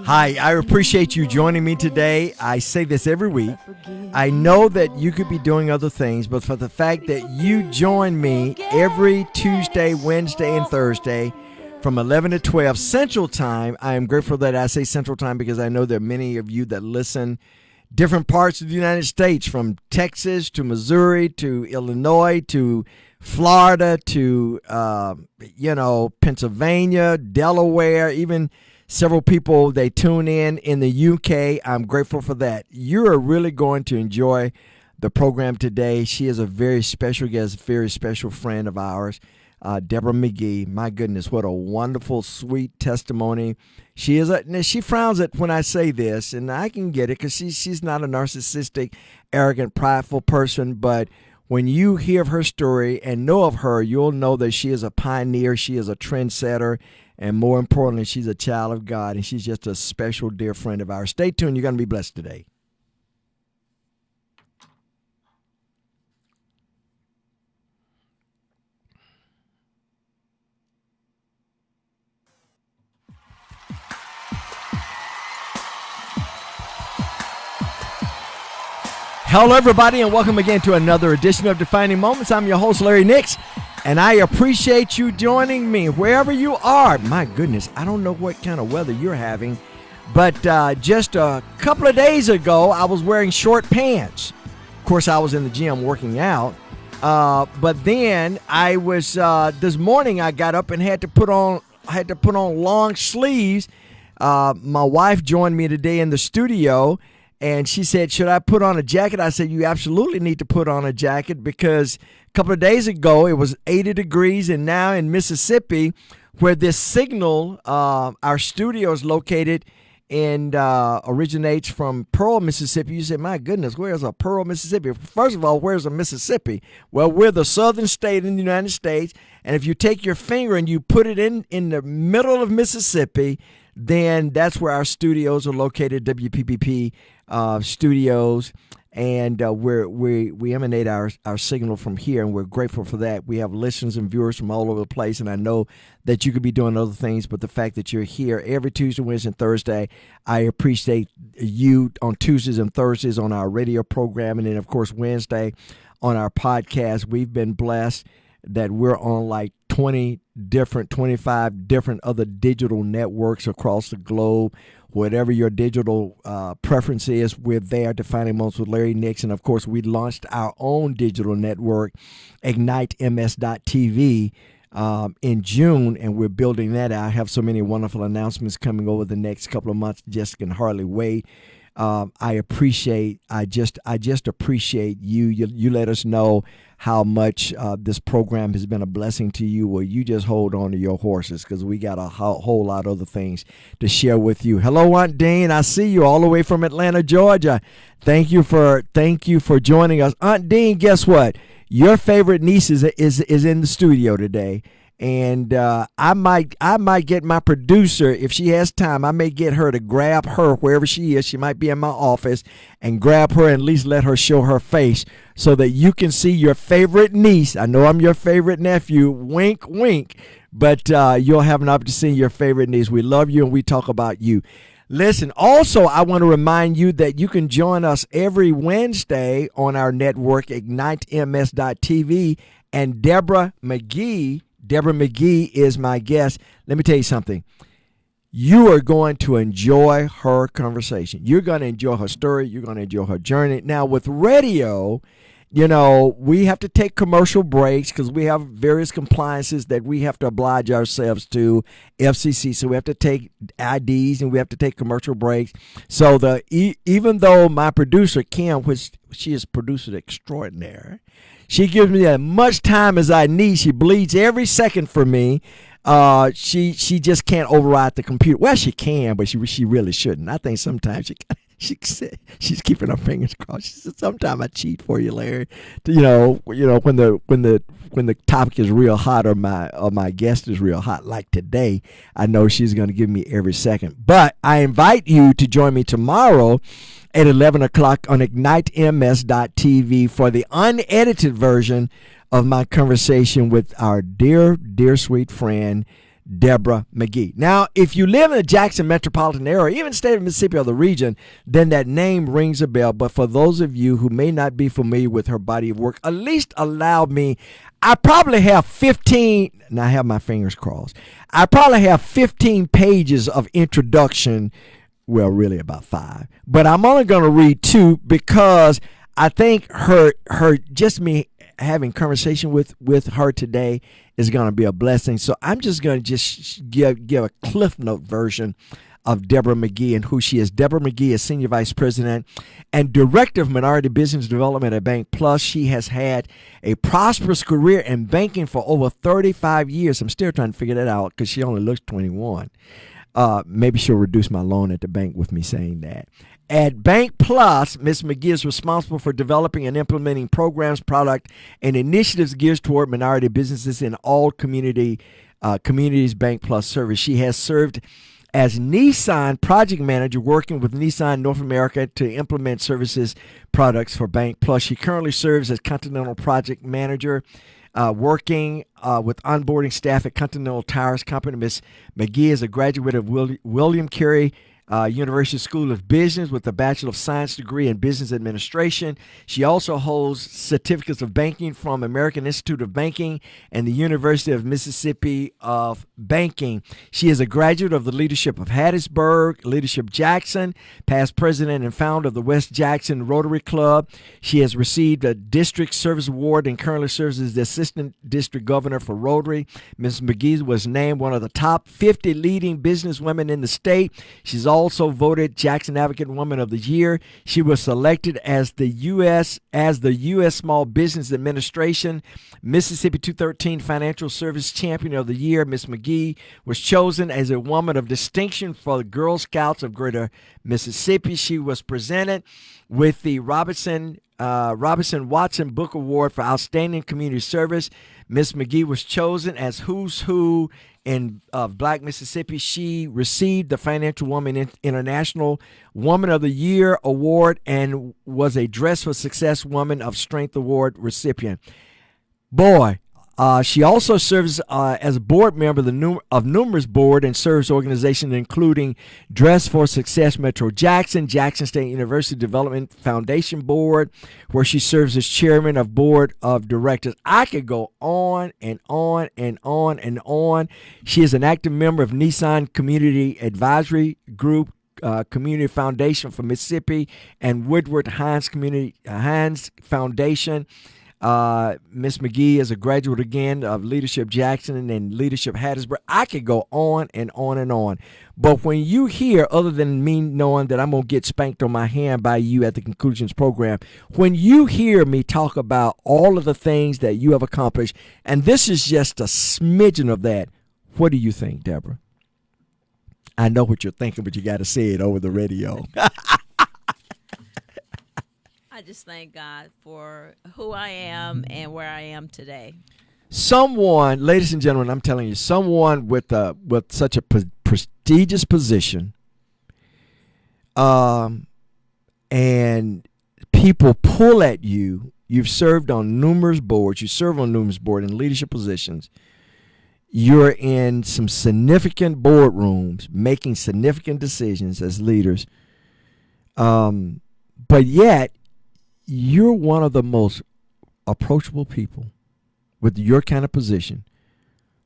Hi, I appreciate you joining me today. I say this every week. I know that you could be doing other things, but for the fact that you join me every Tuesday, Wednesday, and Thursday from 11 to 12 Central Time, I am grateful that I say Central Time because I know there are many of you that listen different parts of the United States, from Texas to Missouri to Illinois to Florida to, Pennsylvania, Delaware, even several people, they tune in the UK. I'm grateful for that. You are really going to enjoy the program today. She is a very special guest, very special friend of ours, Debra McGee. My goodness, what a wonderful, sweet testimony. She frowns at when I say this, and I can get it because she's not a narcissistic, arrogant, prideful person, but when you hear of her story and know of her, you'll know that she is a pioneer, she is a trendsetter, and more importantly, she's a child of God, and she's just a special, dear friend of ours. Stay tuned. You're going to be blessed today. Hello, everybody, and welcome again to another edition of Defining Moments. I'm your host, Larry Nix, and I appreciate you joining me wherever you are. My goodness, I don't know what kind of weather you're having, but just a couple of days ago, I was wearing short pants. Of course, I was in the gym working out, but then I was this morning. I got up and had to put on long sleeves. My wife joined me today in the studio. And she said, should I put on a jacket? I said, you absolutely need to put on a jacket because a couple of days ago it was 80 degrees. And now in Mississippi, where this signal, our studio is located and originates from Pearl, Mississippi. You say, my goodness, where's a Pearl, Mississippi? First of all, where's a Mississippi? Well, we're the southern state in the United States. And if you take your finger and you put it in the middle of Mississippi, then that's where our studios are located, WPBP studios, and we emanate our signal from here, and we're grateful for that. We have listeners and viewers from all over the place, and I know that you could be doing other things, but the fact that you're here every Tuesday, Wednesday, and Thursday, I appreciate you on Tuesdays and Thursdays on our radio program, and then, of course, Wednesday on our podcast. We've been blessed that we're on like 25 different other digital networks across the globe. Whatever your digital preference is, we're there. Defining Moments with Larry Nix. And, of course, we launched our own digital network, IgniteMS.tv, in June, and we're building that out. I have so many wonderful announcements coming over the next couple of months. Just can hardly wait. I just appreciate you. You let us know how much this program has been a blessing to you. Well, you just hold on to your horses because we got a whole lot of other things to share with you. Hello, Aunt Dean. I see you all the way from Atlanta, Georgia. Thank you for joining us. Aunt Dean, guess what? Your favorite niece is in the studio today. And I might get my producer, if she has time, I may get her to grab her wherever she is. She might be in my office, and grab her and at least let her show her face so that you can see your favorite niece. I know I'm your favorite nephew, wink, wink, but you'll have an opportunity to see your favorite niece. We love you and we talk about you. Listen, also, I want to remind you that you can join us every Wednesday on our network, IgniteMS.tv, and Debra McGee is my guest. Let me tell you something. You are going to enjoy her conversation. You're going to enjoy her story. You're going to enjoy her journey. Now, with radio, we have to take commercial breaks because we have various compliances that we have to oblige ourselves to, FCC. So we have to take IDs and we have to take commercial breaks. So even though my producer, Kim, which she is producer extraordinaire, she gives me as much time as I need. She bleeds every second for me. She just can't override the computer. Well, she can, but she really shouldn't. I think sometimes she's keeping her fingers crossed. She said, "Sometimes I cheat for you, Larry. When the topic is real hot or my guest is real hot, like today, I know she's going to give me every second. But I invite you to join me tomorrow at 11 o'clock on IgniteMS.tv for the unedited version of my conversation with our dear, dear, sweet friend, Debra McGee. Now, if you live in the Jackson metropolitan area, even state of Mississippi or the region, then that name rings a bell. But for those of you who may not be familiar with her body of work, at least allow me, I probably have 15, and I have my fingers crossed, I probably have 15 pages of introduction, well, really about 5. But I'm only going to read 2 because I think her just me having conversation with her today is going to be a blessing. So I'm just going to just give a Cliff Note version of Debra McGee and who she is. Debra McGee is Senior Vice President and Director of Minority Business Development at BankPlus. She has had a prosperous career in banking for over 35 years. I'm still trying to figure that out because she only looks 21. Maybe she'll reduce my loan at the bank with me saying that. At BankPlus, Ms. McGee is responsible for developing and implementing programs, product, and initiatives geared toward minority businesses in all communities BankPlus service. She has served as Nissan project manager, working with Nissan North America to implement services products for BankPlus. She currently serves as Continental project manager, working with onboarding staff at Continental Tires Company. Ms. McGee is a graduate of William Carey University School of Business with a Bachelor of Science degree in Business Administration. She also holds certificates of banking from American Institute of Banking and the University of Mississippi of Banking. She is a graduate of the Leadership of Hattiesburg, Leadership Jackson, past president and founder of the West Jackson Rotary Club. She has received a District Service Award and currently serves as the Assistant District Governor for Rotary. Ms. McGee was named one of the top 50 leading businesswomen in the state. She's also voted Jackson Advocate Woman of the Year. She was selected as the U.S. Small Business Administration Mississippi 213 Financial Service Champion of the Year. Ms. McGee was chosen as a woman of distinction for the Girl Scouts of Greater Mississippi. She was presented with the Robinson Watson Book Award for Outstanding Community Service. Ms. McGee was chosen as Who's Who in Black Mississippi. She received the Financial Woman International Woman of the Year Award and was a Dress for Success Woman of Strength Award recipient. Boy, she also serves as a board member of numerous board and service organizations, including Dress for Success Metro Jackson, Jackson State University Development Foundation Board, where she serves as chairman of board of directors. I could go on and on and on and on. She is an active member of Nissan Community Advisory Group, Community Foundation for Mississippi, and Woodward Hines Foundation. Miss McGee is a graduate again of Leadership Jackson and Leadership Hattiesburg. I could go on and on and on. But when you hear, other than me knowing that I'm going to get spanked on my hand by you at the conclusions program, when you hear me talk about all of the things that you have accomplished, and this is just a smidgen of that, what do you think, Deborah? I know what you're thinking, but you got to say it over the radio. I just thank God for who I am and where I am today. Someone, ladies and gentlemen, I'm telling you, someone with such a prestigious position, and people pull at you. You've served on numerous boards. You serve on numerous boards in leadership positions. You're in some significant boardrooms, making significant decisions as leaders. But yet, you're one of the most approachable people with your kind of position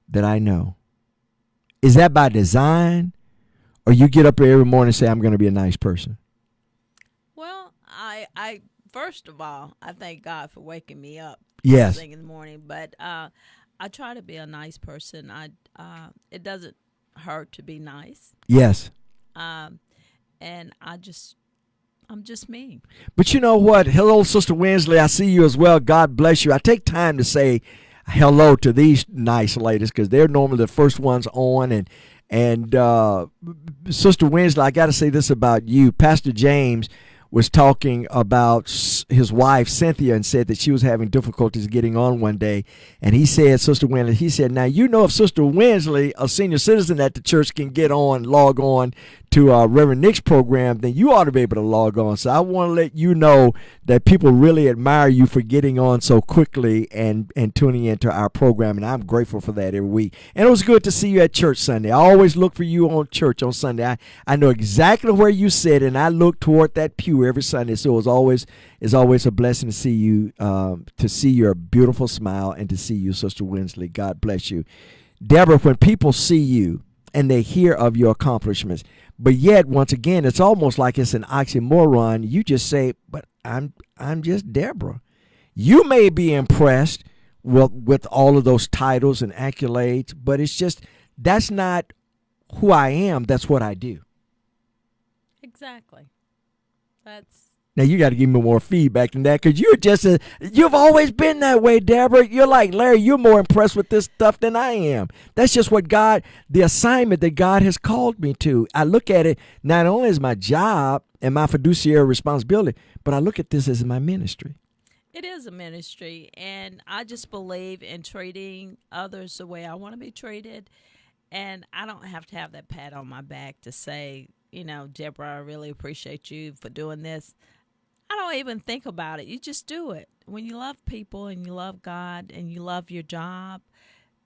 that I know. Is that by design, or you get up every morning and say, I'm going to be a nice person? Well, I first of all, I thank God for waking me up. Yes. First thing in the morning, but I try to be a nice person. It doesn't hurt to be nice. Yes. And I'm just me. But you know what? Hello, Sister Winsley. I see you as well. God bless you. I take time to say hello to these nice ladies because they're normally the first ones on. And Sister Winsley, I got to say this about you. Pastor James was talking about his wife, Cynthia, and said that she was having difficulties getting on one day. And he said, Sister Winsley, he said, now, you know, if Sister Winsley, a senior citizen at the church, can log on to Reverend Nick's program, then you ought to be able to log on. So I want to let you know that people really admire you for getting on so quickly and tuning into our program, and I'm grateful for that every week. And it was good to see you at church Sunday. I always look for you on church on Sunday. I know exactly where you sit, and I look toward that pew every Sunday. So it's always a blessing to see you, to see your beautiful smile, and to see you, Sister Winsley. God bless you. Debra, when people see you and they hear of your accomplishments, but yet, once again, it's almost like it's an oxymoron. You just say, but I'm just Debra. You may be impressed with all of those titles and accolades, but it's just, that's not who I am. That's what I do. Exactly. Now, you got to give me more feedback than that, because you've always been that way, Debra. You're like, Larry, you're more impressed with this stuff than I am. That's just what the assignment that God has called me to. I look at it not only as my job and my fiduciary responsibility, but I look at this as my ministry. It is a ministry, and I just believe in treating others the way I want to be treated, and I don't have to have that pat on my back to say, Debra, I really appreciate you for doing this. I don't even think about it. You just do it. When you love people and you love God and you love your job,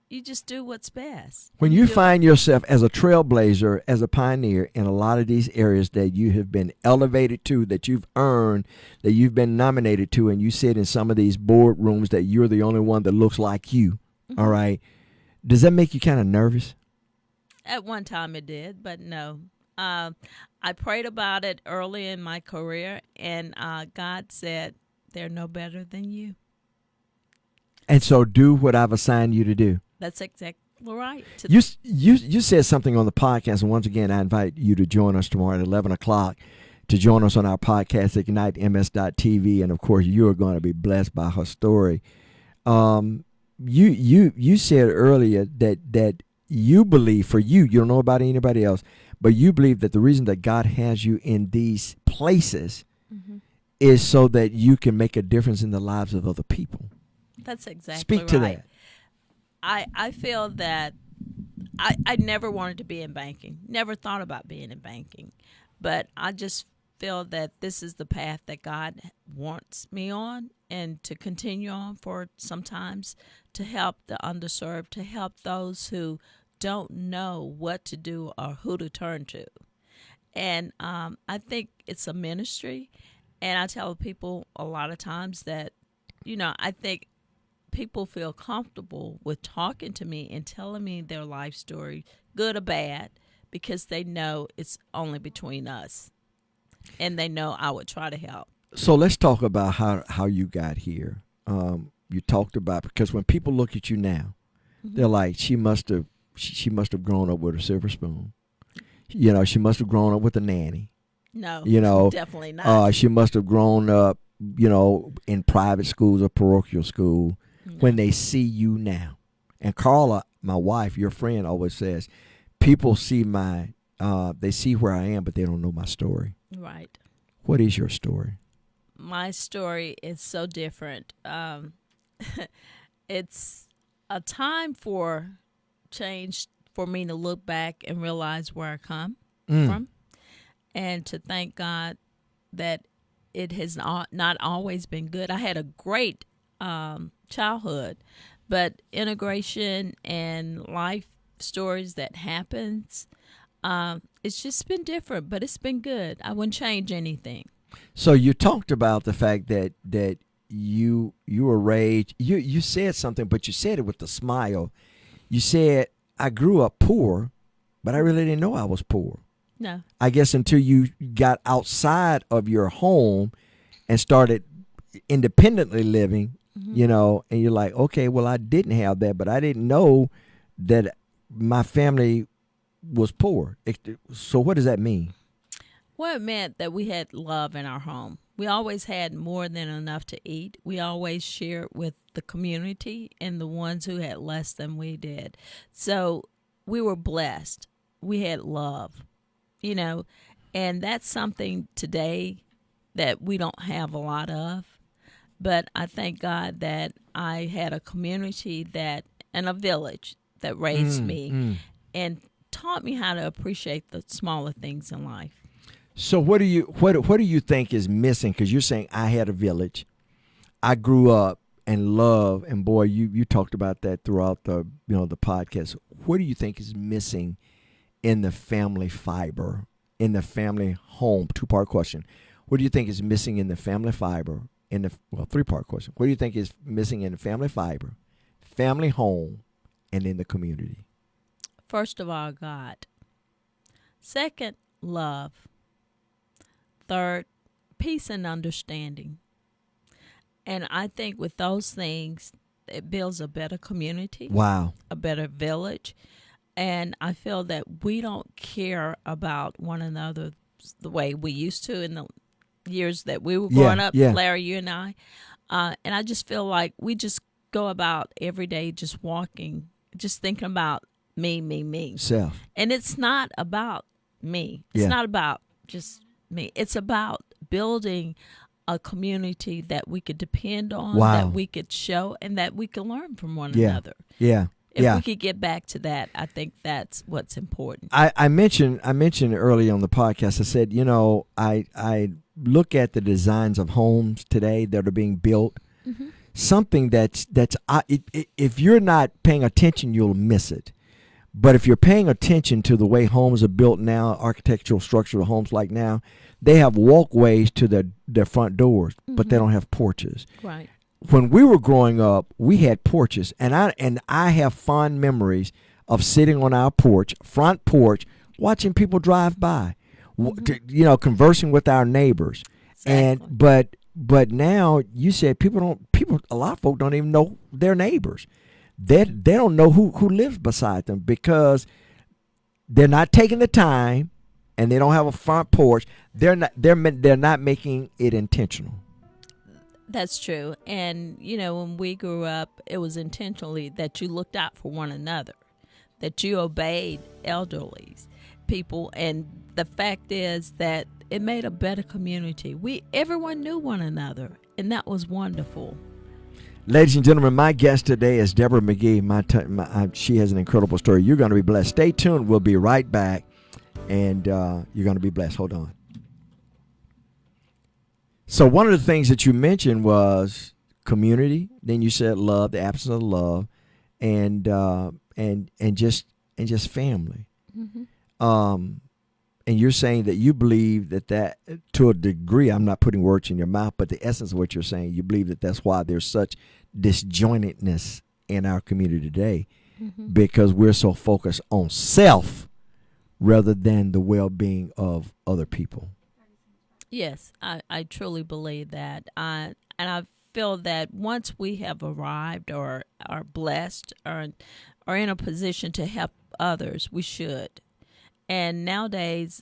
you just do what's best. When you find yourself as a trailblazer, as a pioneer in a lot of these areas that you have been elevated to, that you've earned, that you've been nominated to, and you sit in some of these boardrooms that you're the only one that looks like you, all right, does that make you kind of nervous? At one time it did, but no. I prayed about it early in my career, and God said, they're no better than you. And so do what I've assigned you to do. That's exactly right. You said something on the podcast, and once again, I invite you to join us tomorrow at 11 o'clock to join us on our podcast, IgniteMS.tv, and of course, you are going to be blessed by her story. You said earlier that you believe, for you don't know about anybody else, but you believe that the reason that God has you in these places is so that you can make a difference in the lives of other people. That's exactly Speak to right. that. I feel that I never wanted to be in banking, never thought about being in banking, but I just feel that this is the path that God wants me on, and to continue on for sometimes, to help the underserved, to help those who don't know what to do or who to turn to. And I think it's a ministry, and I tell people a lot of times that, I think people feel comfortable with talking to me and telling me their life story, good or bad, because they know it's only between us, and they know I would try to help. So let's talk about how you got here. You talked about, because when people look at you now, they're like, she must have grown up with a silver spoon. She must have grown up with a nanny. No, definitely not. She must have grown up, in private schools or parochial school. No. When they see you now. And Carla, my wife, your friend, always says, people see they see where I am, but they don't know my story. Right. What is your story? My story is so different. It's a time for change, for me to look back and realize where I come from, and to thank God that it has not always been good. I had a great childhood, but integration and life stories that happens, it's just been different, but it's been good. I wouldn't change anything. So you talked about the fact that you were raised, you said something, but you said it with a smile. You said, I grew up poor, but I really didn't know I was poor. No. I guess until you got outside of your home and started independently living, and you're like, okay, well, I didn't have that, but I didn't know that my family was poor. So what does that mean? Well, it meant that we had love in our home. We always had more than enough to eat. We always shared with the community and the ones who had less than we did. So we were blessed. We had love, and that's something today that we don't have a lot of. But I thank God that I had a community and a village that raised me and taught me how to appreciate the smaller things in life. So what do you think is missing? Because you're saying I had a village, I grew up and love, and boy, you talked about that throughout the the podcast. What do you think is missing in the family fiber, in the family home? Two-part question. What do you think is missing in the family fiber? Three-part question. What do you think is missing in the family fiber, family home, and in the community? First of all, God. Second, love. Third, peace and understanding. And I think with those things, it builds a better community. Wow. A better village. And I feel that we don't care about one another the way we used to in the years that we were growing up, Larry, you and I. And I just feel like we just go about every day just walking, just thinking about me. Self. And it's not about me. It's not about just me. It's about building a community that we could depend on, that we could show, and that we can learn from one another. Yeah. If we could get back to that, I think that's what's important. I mentioned early on the podcast, I said, I look at the designs of homes today that are being built. Mm-hmm. Something if you're not paying attention, you'll miss it. But if you're paying attention to the way homes are built now, architectural structure of homes like now, they have walkways to their front doors, but they don't have porches. Right. When we were growing up, we had porches, and I have fond memories of sitting on our front porch, watching people drive by, conversing with our neighbors. Exactly. But now you said a lot of folk don't even know their neighbors. They don't know who lives beside them because they're not taking the time, and they don't have a front porch. They're not making it intentional. That's true. And, when we grew up, it was intentionally that you looked out for one another, that you obeyed elderly people. And the fact is that it made a better community. Everyone knew one another, and that was wonderful. Ladies and gentlemen, my guest today is Debra McGee. She has an incredible story. You're going to be blessed. Stay tuned. We'll be right back, and you're going to be blessed. Hold on. So one of the things that you mentioned was community. Then you said love, the absence of love, and just family. Mm-hmm. And you're saying that you believe that to a degree, I'm not putting words in your mouth, but the essence of what you're saying, you believe that that's why there's such disjointedness in our community today, because we're so focused on self rather than the well-being of other people. Yes, I truly believe that. And I feel that once we have arrived or are blessed or are in a position to help others, we should. And nowadays,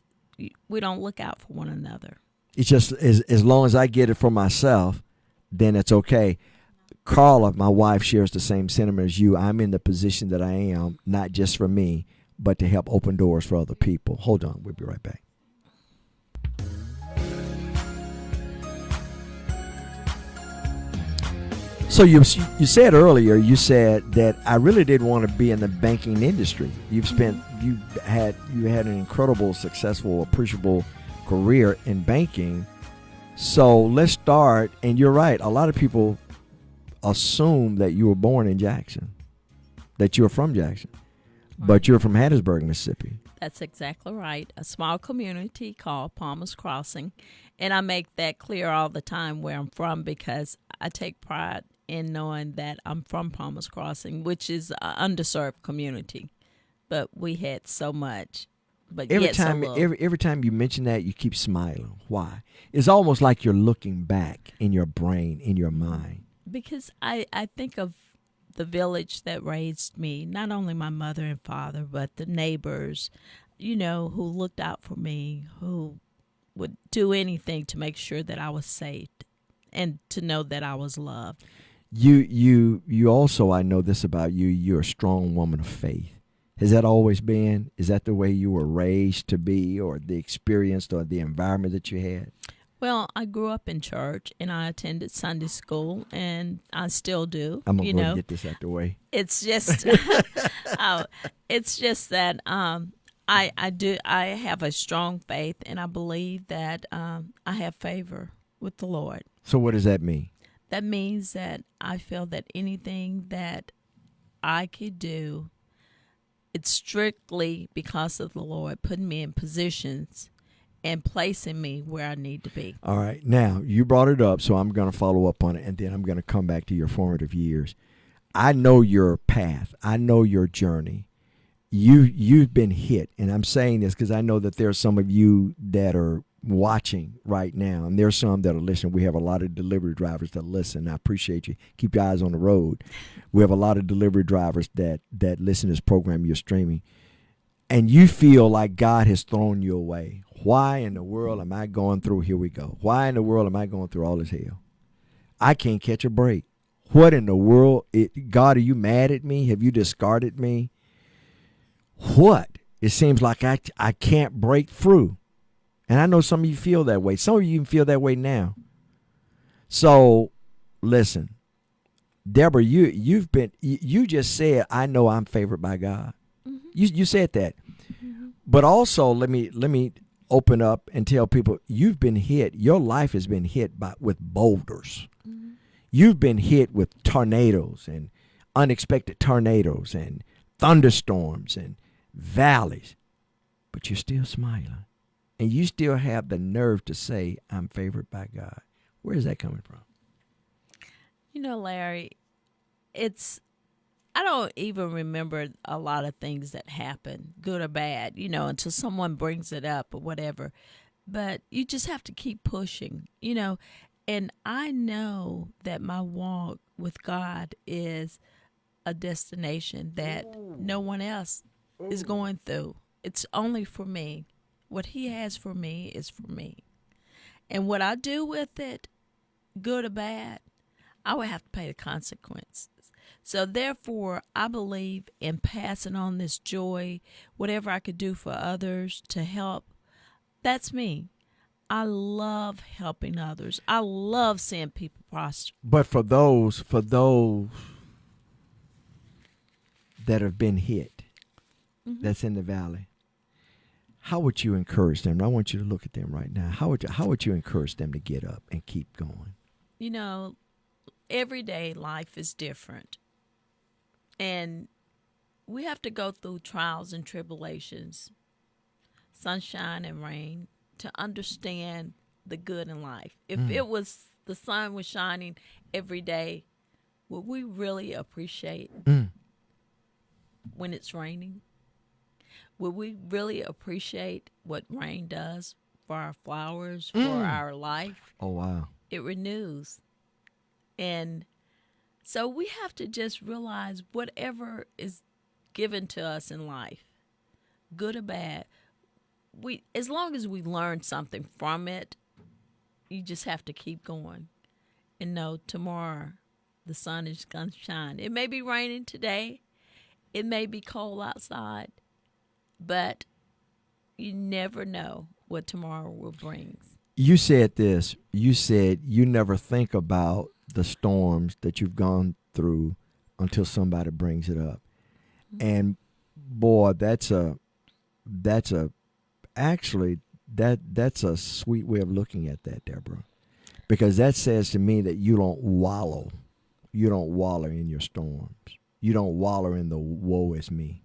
we don't look out for one another. It's just as long as I get it for myself, then it's okay. Carla, my wife, shares the same sentiment as you. I'm in the position that I am, not just for me, but to help open doors for other people. Hold on. We'll be right back. So you said earlier, you said that I really didn't want to be in the banking industry. You had an incredible, successful, appreciable career in banking. So let's start. And you're right. A lot of people assume that you were born in Jackson, that you're from Jackson, but you're from Hattiesburg, Mississippi. That's exactly right. A small community called Palmer's Crossing. And I make that clear all the time where I'm from because I take pride in knowing that I'm from Palmer's Crossing, which is an underserved community. But we had so much, but every yet time, so little. every time you mention that, you keep smiling. Why? It's almost like you're looking back in your brain, in your mind. Because I think of the village that raised me, not only my mother and father, but the neighbors, who looked out for me, who would do anything to make sure that I was safe and to know that I was loved. You also, I know this about you, you're a strong woman of faith. Has that always been? Is that the way you were raised to be, or the experience or the environment that you had? Well, I grew up in church, and I attended Sunday school, and I still do. I'm going to get this out the way. It's just, it's just that I do. I have a strong faith, and I believe that I have favor with the Lord. So what does that mean? That means that I feel that anything that I could do, it's strictly because of the Lord putting me in positions and placing me where I need to be. All right. Now, you brought it up, so I'm going to follow up on it, and then I'm going to come back to your formative years. I know your path. I know your journey. You've been hit, and I'm saying this because I know that there are some of you that are watching right now, and there's some that are listening. We have a lot of delivery drivers that listen. I appreciate you. Keep your eyes on the road. We have a lot of delivery drivers that listen to this program you're streaming, and you feel like God has thrown you away. Why in the world am I going through? Here we go. Why in the world am I going through all this hell? I can't catch a break. What in the world? God, are you mad at me? Have you discarded me? What? It seems like I can't break through. And I know some of you feel that way. Some of you even feel that way now. So, listen, Deborah, you just said, I know I'm favored by God. Mm-hmm. You said that. Mm-hmm. But also, let me open up and tell people, you've been hit. Your life has been hit with boulders. Mm-hmm. You've been hit with tornadoes and unexpected tornadoes and thunderstorms and valleys. But you're still smiling. And you still have the nerve to say, I'm favored by God. Where is that coming from? You know, Larry, I don't even remember a lot of things that happen, good or bad, until someone brings it up or whatever. But you just have to keep pushing, And I know that my walk with God is a destination that no one else is going through. It's only for me. What he has for me is for me. And what I do with it, good or bad, I would have to pay the consequences. So therefore, I believe in passing on this joy, whatever I could do for others to help. That's me. I love helping others. I love seeing people prosper. But for those that have been hit, mm-hmm. that's in the valley, how would you encourage them? I want you to look at them right now. How would you encourage them to get up and keep going? Everyday life is different. And we have to go through trials and tribulations, sunshine and rain, to understand the good in life. If it was the sun was shining every day, would we really appreciate when it's raining? Would we really appreciate what rain does for our flowers, for our life? Oh, wow. It renews. And so we have to just realize whatever is given to us in life, good or bad, as long as we learn something from it, you just have to keep going. And know tomorrow the sun is going to shine. It may be raining today. It may be cold outside. But you never know what tomorrow will bring. You said this. You said you never think about the storms that you've gone through until somebody brings it up. Mm-hmm. And boy, that's a sweet way of looking at that, Deborah. Because that says to me that you don't wallow. You don't wallow in your storms. You don't wallow in the woe is me.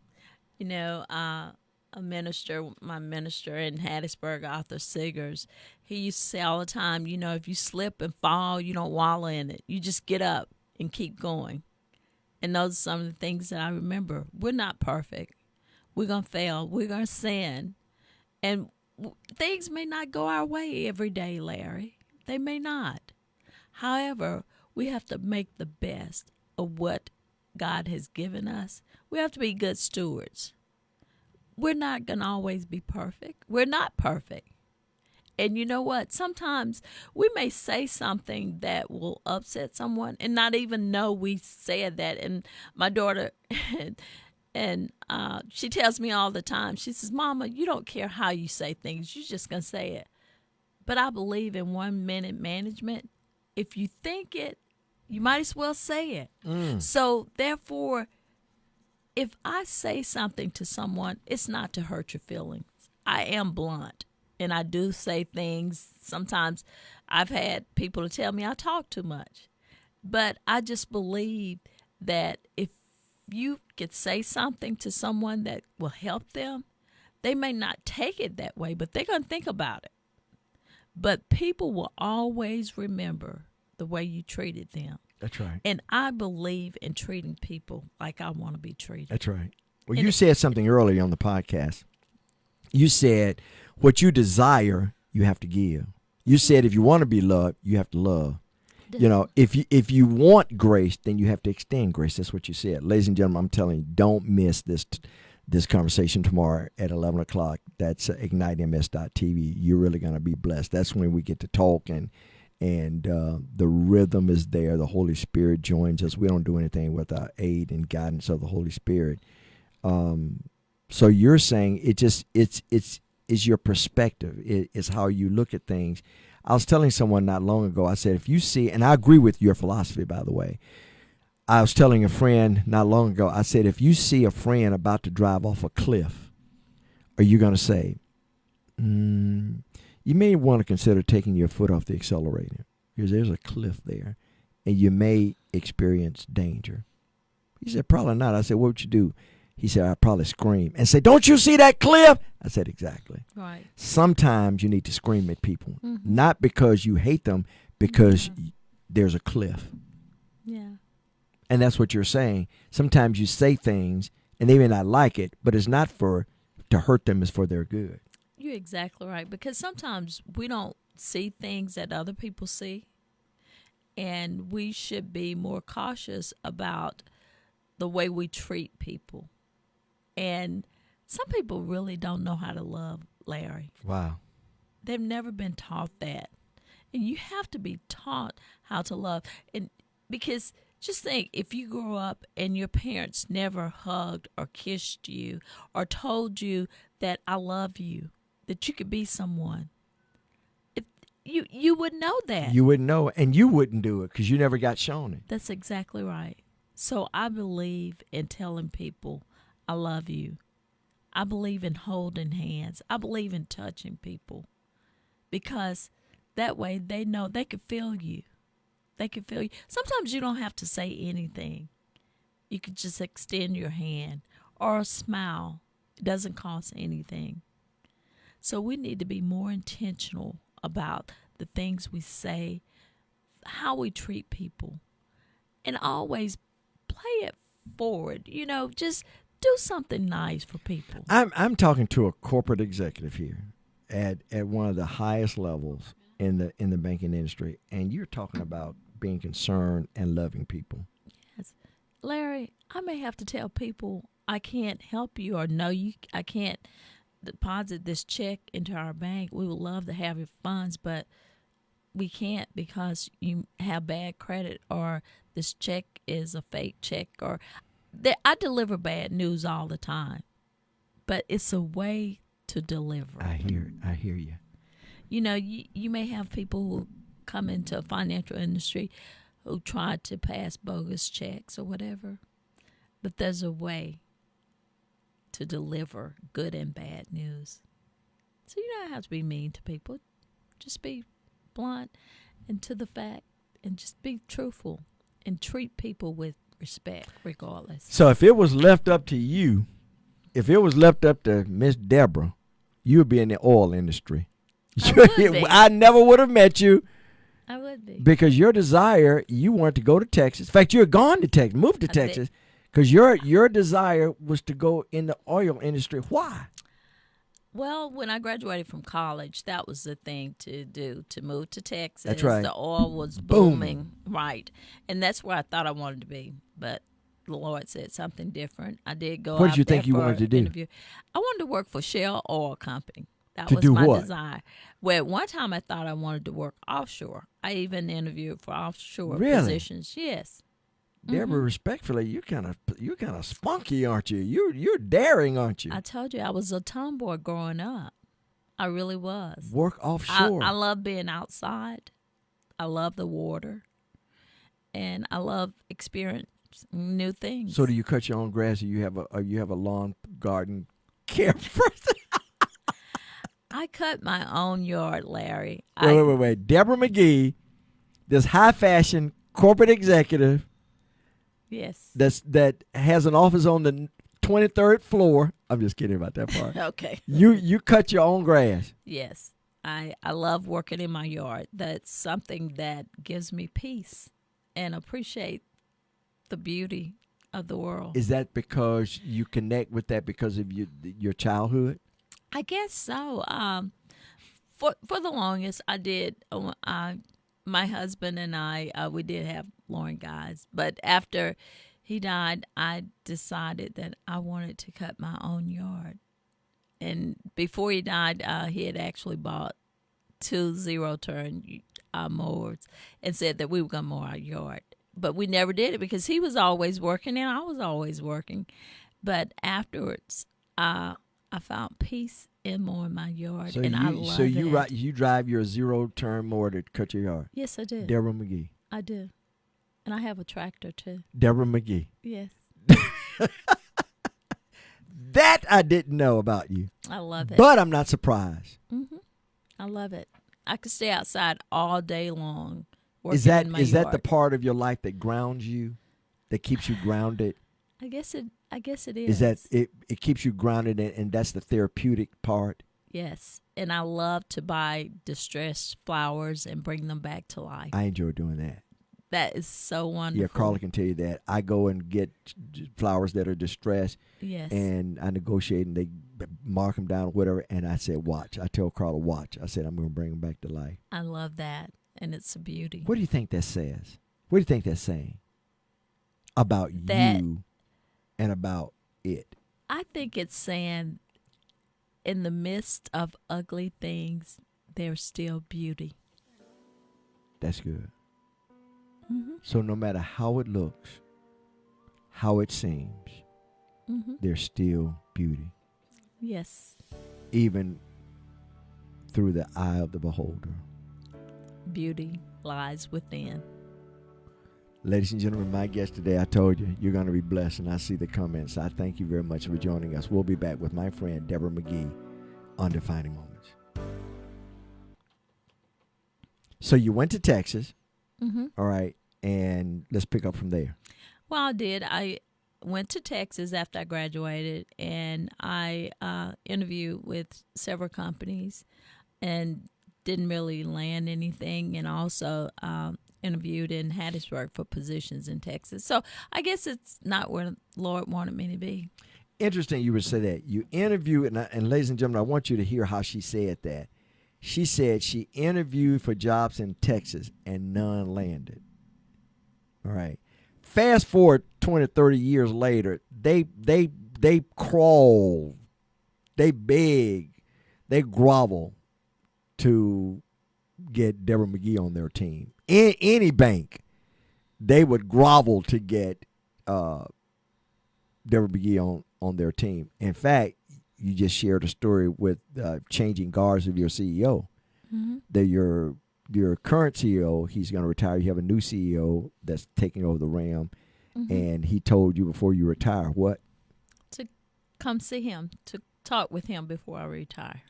My minister in Hattiesburg, Arthur Siggers, he used to say all the time, if you slip and fall, you don't wallow in it. You just get up and keep going. And those are some of the things that I remember. We're not perfect. We're going to fail. We're going to sin. And things may not go our way every day, Larry. They may not. However, we have to make the best of what God has given us. We have to be good stewards. We're not going to always be perfect. We're not perfect. And you know what? Sometimes we may say something that will upset someone and not even know we said that. And my daughter, she tells me all the time, she says, Mama, you don't care how you say things. You're just going to say it. But I believe in 1 minute management. If you think it, you might as well say it. So therefore, if I say something to someone, it's not to hurt your feelings. I am blunt, and I do say things. Sometimes I've had people to tell me I talk too much. But I just believe that if you could say something to someone that will help them, they may not take it that way, but they're going to think about it. But people will always remember the way you treated them. That's right. And I believe in treating people like I want to be treated. That's right. Well, you said something earlier on the podcast. You said what you desire, you have to give. You said if you want to be loved, you have to love. You know, if you want grace, then you have to extend grace. That's what you said. Ladies and gentlemen, I'm telling you, don't miss this conversation tomorrow at 11 o'clock. That's ignitems.tv. You're really going to be blessed. That's when we get to talk, and the rhythm is there. The Holy Spirit joins us. We don't do anything without aid and guidance of the Holy Spirit. So you're saying it's your perspective. It's how you look at things. I was telling someone not long ago, I said, if you see, and I agree with your philosophy, by the way. I was telling a friend not long ago, I said, if you see a friend about to drive off a cliff, are you going to say, you may want to consider taking your foot off the accelerator because there's a cliff there and you may experience danger? He said, probably not. I said, what would you do? He said, I'd probably scream and say, don't you see that cliff? I said, exactly. Right. Sometimes you need to scream at people, not because you hate them, because there's a cliff. Yeah. And that's what you're saying. Sometimes you say things and they may not like it, but it's not to hurt them, it's for their good. You're exactly right, because sometimes we don't see things that other people see, and we should be more cautious about the way we treat people. And some people really don't know how to love, Larry. Wow. They've never been taught that. And you have to be taught how to love. And because just think, if you grew up and your parents never hugged or kissed you or told you that I love you, that you could be someone, if you would know that. You wouldn't know, and you wouldn't do it because you never got shown it. That's exactly right. So I believe in telling people I love you. I believe in holding hands. I believe in touching people, because that way they know they can feel you. They can feel you. Sometimes you don't have to say anything. You could just extend your hand or a smile. It doesn't cost anything. So we need to be more intentional about the things we say, how we treat people, and always play it forward. You know, just do something nice for people. I'm talking to a corporate executive here at one of the highest levels in the banking industry, and you're talking about being concerned and loving people. Yes. Larry, I may have to tell people I can't help you, or no, I can't deposit this check into our bank. We would love to have your funds, but we can't because you have bad credit, or this check is a fake check, or I deliver bad news all the time, but it's a way to deliver. I hear you. You know, you may have people who come into a financial industry who try to pass bogus checks or whatever, but there's a way to deliver good and bad news. So you don't have to be mean to people. Just be blunt and to the fact, and just be truthful and treat people with respect regardless. So if it was left up to you, if it was left up to Miss Debra, you would be in the oil industry. I would be. I never would have met you. I would be. Because your desire, you wanted to go to Texas. In fact, you had gone to Texas, moved to Texas, because your desire was to go in the oil industry. Why? Well, when I graduated from college, that was the thing to do, to move to Texas. That's right. The oil was booming. Right. And that's where I thought I wanted to be. But the Lord said something different. I did go out there. What did you think you wanted to do? Interview. I wanted to work for Shell Oil Company. That to was do my what? desire. Well, at one time I thought I wanted to work offshore. I even interviewed for offshore Really? positions. Yes. Deborah, respectfully, you kind of spunky, aren't you? You're daring, aren't you? I told you I was a tomboy growing up. I really was. Work offshore. I love being outside. I love the water, and I love new things. So do you cut your own grass, or you have a lawn garden care person? I cut my own yard, Larry. Wait. Debra McGee, this high fashion corporate executive Yes. that has an office on the 23rd floor. I'm just kidding about that part. Okay. You cut your own grass. Yes. I love working in my yard. That's something that gives me peace and appreciate the beauty of the world. Is that because you connect with that because of your childhood? I guess so. For the longest, I did. My husband and I, we did have lawn guys, but after he died, I decided that I wanted to cut my own yard. And before he died, he had actually bought 2 zero-turn mowers and said that we were going to mow our yard. But we never did it because he was always working and I was always working. But afterwards, I found peace in mowing my yard, and I love it. You drive your zero-turn mower to cut your yard? Yes, I do. Debra McGee. I do. And I have a tractor, too. Debra McGee. Yes. That I didn't know about you. I love it. But I'm not surprised. Mm-hmm. I love it. I could stay outside all day long working Is that in my is yard. that the part of your life that grounds you, that keeps you grounded? I guess it is. Is that it keeps you grounded, and that's the therapeutic part? Yes. And I love to buy distressed flowers and bring them back to life. I enjoy doing that. That is so wonderful. Yeah, Carla can tell you that. I go and get flowers that are distressed, Yes. and I negotiate, and they mark them down or whatever, and I said, watch. I tell Carla, watch. I said, I'm going to bring them back to life. I love that, and it's a beauty. What do you think that says? What do you think that's saying about That- you and about it? I think it's saying in the midst of ugly things, there's still beauty. That's good. Mm-hmm. So no matter how it looks, how it seems, Mm-hmm. there's still beauty, Yes. even through the eye of the beholder. Beauty lies within. Ladies and gentlemen, my guest today, I told you, you're going to be blessed, and I see the comments. I thank you very much for joining us. We'll be back with my friend Debra McGee on Defining Moments. So you went to Texas, Mm-hmm. all right, and let's pick up from there. Well, I did. I went to Texas after I graduated, and I interviewed with several companies and didn't really land anything, and also interviewed in Hattiesburg for positions in Texas. So I guess it's not where the Lord wanted me to be. Interesting you would say that. You interview, and ladies and gentlemen, I want you to hear how she said that. She said she interviewed for jobs in Texas and none landed. All right. Fast forward 20, 30 years later, they crawl, they beg, they grovel to get Debra McGee on their team. In any bank, they would grovel to get Debra McGee on their team. In fact, you just shared a story with changing guards of your CEO. Mm-hmm. That your current CEO, he's going to retire. You have a new CEO that's taking over the RAM, Mm-hmm. and he told you before you retire what? To come see him, to talk with him before I retire.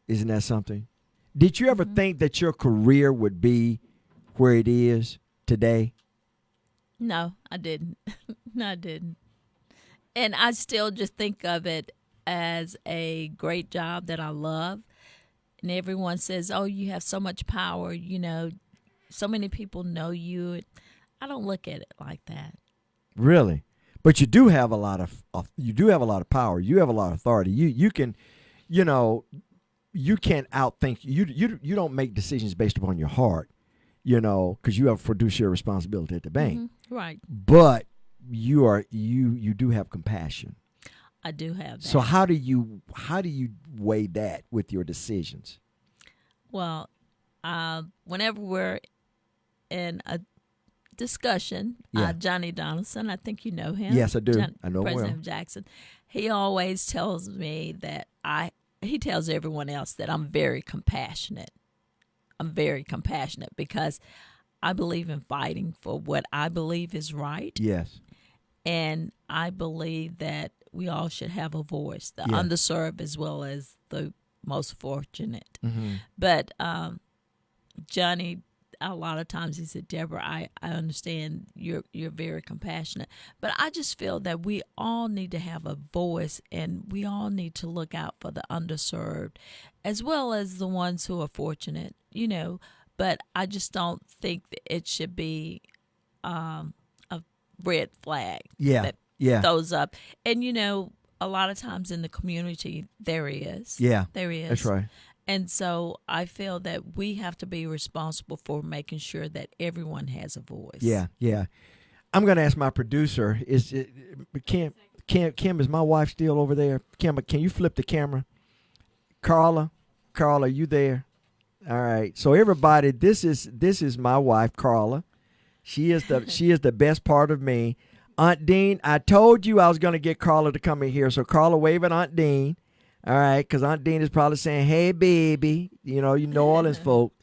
Isn't that something? Did you ever Mm-hmm. think that your career would be where it is today? No, I didn't. No, I didn't. And I still just think of it as a great job that I love. And everyone says, oh, you have so much power, you know, so many people know you. I don't look at it like that. Really? But you do have a lot of power. You have a lot of authority. You can, you know, you can't outthink. You don't make decisions based upon your heart, you know, because you have fiduciary responsibility at the bank. Mm-hmm. Right. But you do have compassion. I do have that. So how do you weigh that with your decisions? Well, whenever we're in a discussion, Yeah. Johnny Donaldson, I think you know him. Yes, I do. I know him President well. of Jackson. He always tells me that he tells everyone else that I'm very compassionate. I'm very compassionate because I believe in fighting for what I believe is right. Yes. And I believe that we all should have a voice, the Yeah. underserved as well as the most fortunate. Mm-hmm. But Johnny, a lot of times he said, Deborah, I understand you're very compassionate, but I just feel that we all need to have a voice, and we all need to look out for the underserved as well as the ones who are fortunate, but I just don't think that it should be a red flag Yeah. that Yeah. throws up. And a lot of times in the community there is. Yeah. There is. That's right. And so I feel that we have to be responsible for making sure that everyone has a voice. Yeah. Yeah. I'm going to ask my producer, Kim, is my wife still over there? Kim, can you flip the camera? Carla, are you there? All right. So everybody, this is my wife, Carla. She is the best part of me. Aunt Dean, I told you I was going to get Carla to come in here. So Carla, wave at Aunt Dean. All right, because Aunt Dean is probably saying, hey, baby, you New Orleans folk.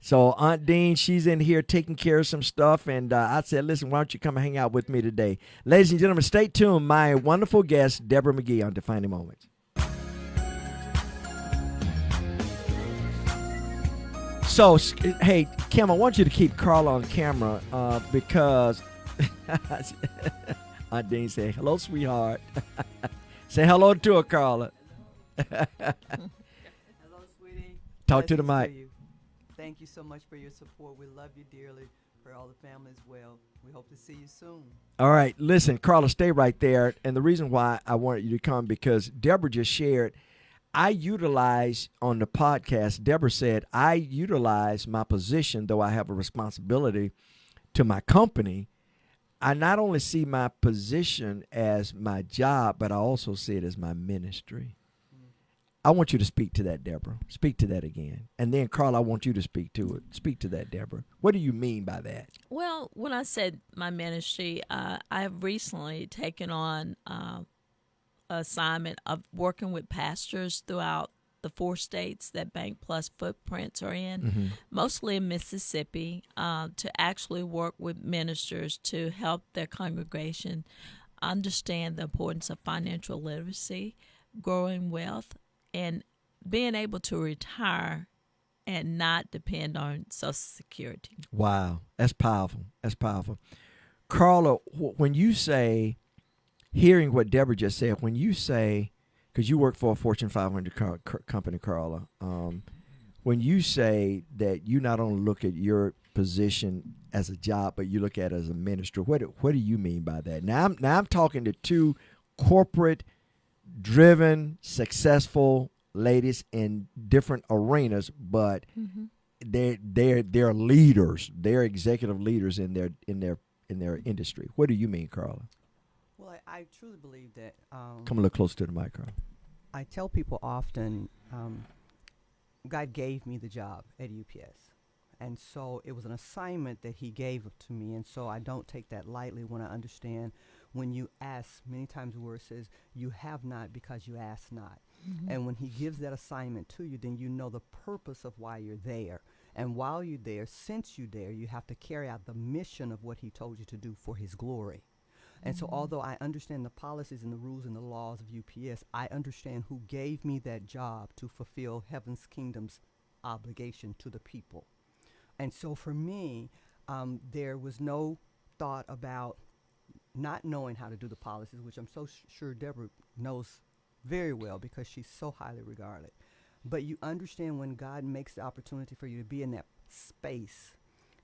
So Aunt Dean, she's in here taking care of some stuff. And I said, listen, why don't you come and hang out with me today? Ladies and gentlemen, stay tuned. My wonderful guest, Debra McGee on Defining Moments. So, hey, Kim, I want you to keep Carla on camera because Aunt Dean said, hello, sweetheart. Say hello to her, Carla. Hello, sweetie. Talk to the Blessings mic. you. Thank you so much for your support. We love you dearly. For all the family as well. We hope to see you soon. All right. Listen, Carla, stay right there. And the reason why I wanted you to come, because Deborah just shared, I utilize on the podcast, Deborah said, I utilize my position, though I have a responsibility to my company. I not only see my position as my job, but I also see it as my ministry. I want you to speak to that, Deborah. Speak to that again. And then, Carl, I want you to speak to it. Speak to that, Deborah. What do you mean by that? Well, when I said my ministry, I have recently taken on an assignment of working with pastors throughout the 4 states that BankPlus footprints are in, mostly in Mississippi, to actually work with ministers to help their congregation understand the importance of financial literacy, growing wealth, and being able to retire and not depend on Social Security. Wow. That's powerful. That's powerful. Carla, when you say, hearing what Deborah just said, when you say, because you work for a Fortune 500 company, Carla, when you say that you not only look at your position as a job, but you look at it as a ministry, what do you mean by that? Now I'm talking to 2 corporate driven, successful ladies in different arenas, but they're leaders. They're executive leaders in their industry. What do you mean, Carla? Well, I truly believe that. Come a little closer to the mic, Carla. I tell people often, God gave me the job at UPS. And so it was an assignment that he gave to me. And so I don't take that lightly when I understand when you ask, many times the word says, you have not because you ask not. And when he gives that assignment to you, then you know the purpose of why you're there. And while you're there, since you're there, you have to carry out the mission of what he told you to do for his glory. And so although I understand the policies and the rules and the laws of UPS, I understand who gave me that job to fulfill heaven's kingdom's obligation to the people. And so for me, there was no thought about not knowing how to do the policies, which I'm so sure Deborah knows very well because she's so highly regarded. But you understand when God makes the opportunity for you to be in that space,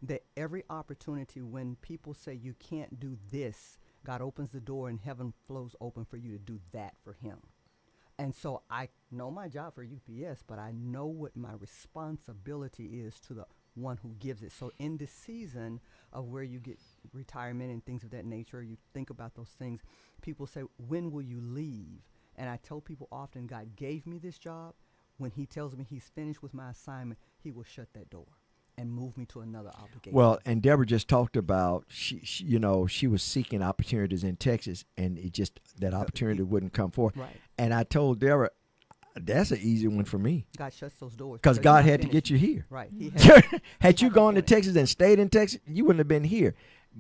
that every opportunity when people say you can't do this, God opens the door and heaven flows open for you to do that for him. And so I know my job for UPS, but I know what my responsibility is to the one who gives it. So in this season of where you get retirement and things of that nature, you think about those things, people say, when will you leave? And I tell people often, God gave me this job. When he tells me he's finished with my assignment, he will shut that door and move me to another obligation. Well, and Deborah just talked about she was seeking opportunities in Texas, and it just that opportunity wouldn't come forth. Right. And I told Deborah, that's an easy one for me God shuts those doors because you're God not had to finished. get you here. Right. Had you gone to Texas and stayed in Texas, you wouldn't have been here.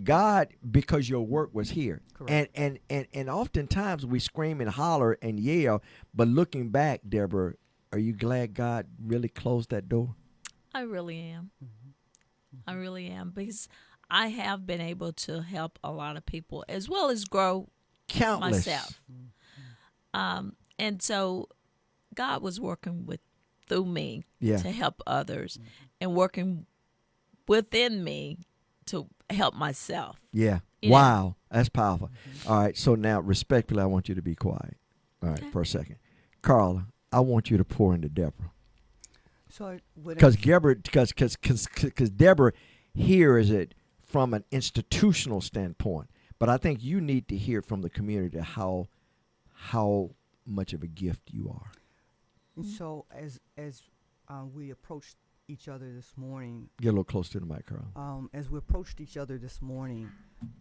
God, because your work was here. Correct. And oftentimes we scream and holler and yell, but looking back, Deborah, are you glad God really closed that door? I really am. Mm-hmm. I Mm-hmm. really am, because I have been able to help a lot of people as well as grow Countless. myself. And so God was working through me Yeah. to help others, Mm-hmm. and working within me to help myself. Yeah. You know. Wow. That's powerful. Mm-hmm. All right. So now, respectfully, I want you to be quiet. All right, Okay. for a second. Carla, I want you to pour into Deborah. So Because Deborah hears it from an institutional standpoint, but I think you need to hear from the community how much of a gift you are. and so as we approached each other this morning, Get a little close to the mic, Carla. as we approached each other this morning,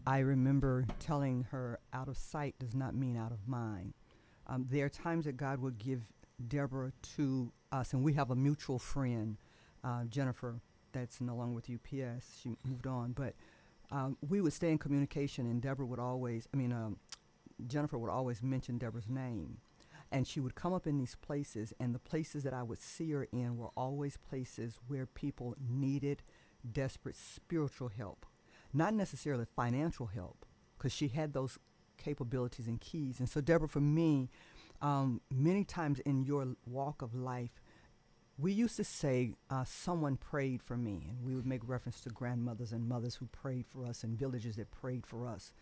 I remember telling her, out of sight does not mean out of mind. There are times that God will give Deborah to us, and we have a mutual friend, Jennifer, that's no longer with UPS. She moved on, but we would stay in communication, and Jennifer would always mention Deborah's name. And she would come up in these places, and the places that I would see her in were always places where people needed desperate spiritual help, not necessarily financial help, because she had those capabilities and keys. And so, Deborah, for me, many times in your walk of life, we used to say, someone prayed for me, and we would make reference to grandmothers and mothers who prayed for us and villages that prayed for us.